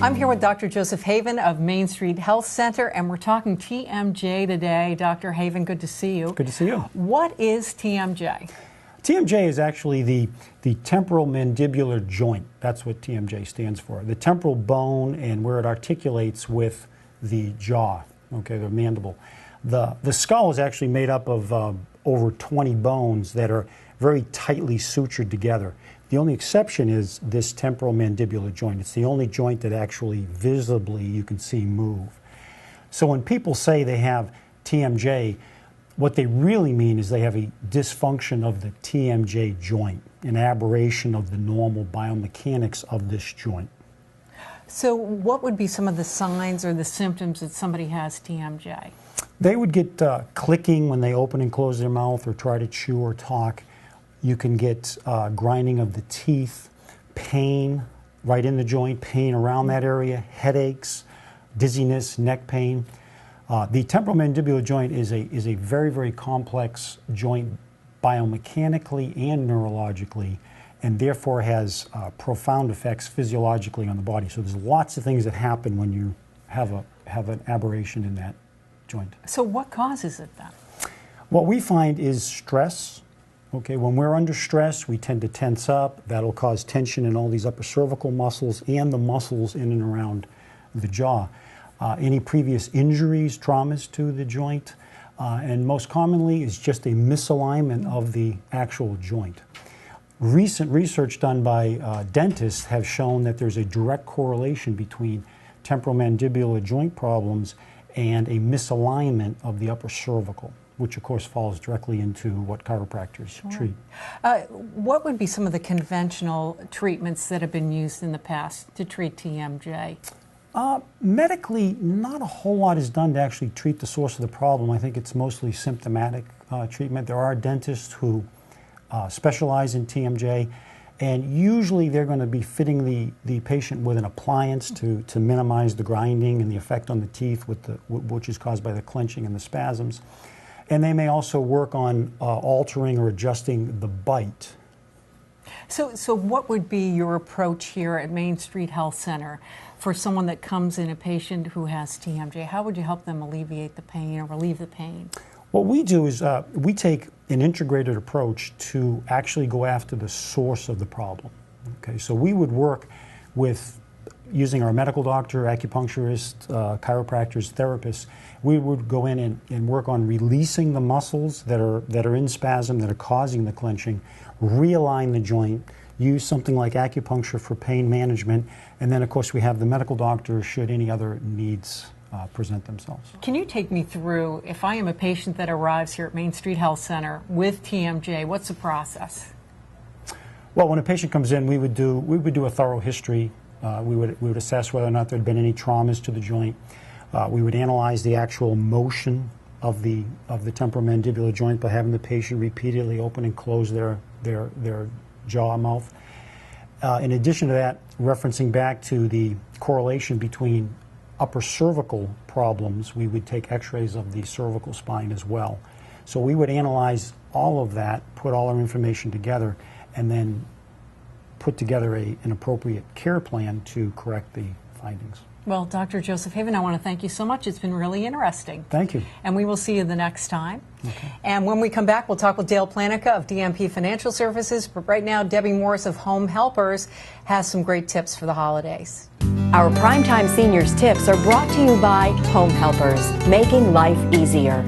I'm here with Dr. Joseph Haven of Main Street Health Center, and we're talking TMJ today. Dr. Haven, good to see you. Good to see you. What is TMJ? TMJ is actually the temporomandibular joint. That's what TMJ stands for. The temporal bone and where it articulates with the jaw, okay, the mandible. The skull is actually made up of over 20 bones that are very tightly sutured together. The only exception is this temporomandibular joint. It's the only joint that actually visibly you can see move. So when people say they have TMJ, what they really mean is they have a dysfunction of the TMJ joint, an aberration of the normal biomechanics of this joint. So what would be some of the signs or the symptoms that somebody has TMJ? They would get clicking when they open and close their mouth or try to chew or talk. You can get grinding of the teeth, pain right in the joint, pain around that area, headaches, dizziness, neck pain. The temporomandibular joint is a very, very complex joint biomechanically and neurologically, and therefore has profound effects physiologically on the body. So there's lots of things that happen when you have an aberration in that joint. So what causes it then? What we find is stress. Okay, when we're under stress, we tend to tense up. That'll cause tension in all these upper cervical muscles and the muscles in and around the jaw. Any previous injuries, traumas to the joint, and most commonly is just a misalignment of the actual joint. Recent research done by dentists have shown that there's a direct correlation between temporomandibular joint problems and a misalignment of the upper cervical, which of course falls directly into what chiropractors treat. What would be some of the conventional treatments that have been used in the past to treat TMJ? Medically, not a whole lot is done to actually treat the source of the problem. I think it's mostly symptomatic treatment. There are dentists who specialize in TMJ, and usually they're going to be fitting the patient with an appliance to minimize the grinding and the effect on the teeth, which is caused by the clenching and the spasms. And they may also work on altering or adjusting the bite. So what would be your approach here at Main Street Health Center for someone that comes in, a patient who has TMJ? How would you help them alleviate the pain or relieve the pain? What we do is we take an integrated approach to actually go after the source of the problem. Okay, so we would work with using our medical doctor, acupuncturist, chiropractors, therapists. We would go in and work on releasing the muscles that are in spasm, that are causing the clenching, realign the joint, use something like acupuncture for pain management, and then of course we have the medical doctor should any other needs present themselves. Can you take me through, if I am a patient that arrives here at Main Street Health Center with TMJ, what's the process? Well, when a patient comes in, we would do a thorough history. We would assess whether or not there had been any traumas to the joint. We would analyze the actual motion of the temporomandibular joint by having the patient repeatedly open and close their jaw mouth. In addition to that, referencing back to the correlation between upper cervical problems, we would take x-rays of the cervical spine as well. So we would analyze all of that, put all our information together, and then put together an appropriate care plan to correct the findings. Well, Dr. Joseph Haven, I want to thank you so much. It's been really interesting. Thank you. And we will see you the next time. Okay. And when we come back, we'll talk with Dale Planica of DMP Financial Services. But right now, Debbie Morris of Home Helpers has some great tips for the holidays. Our Primetime Seniors Tips are brought to you by Home Helpers, making life easier.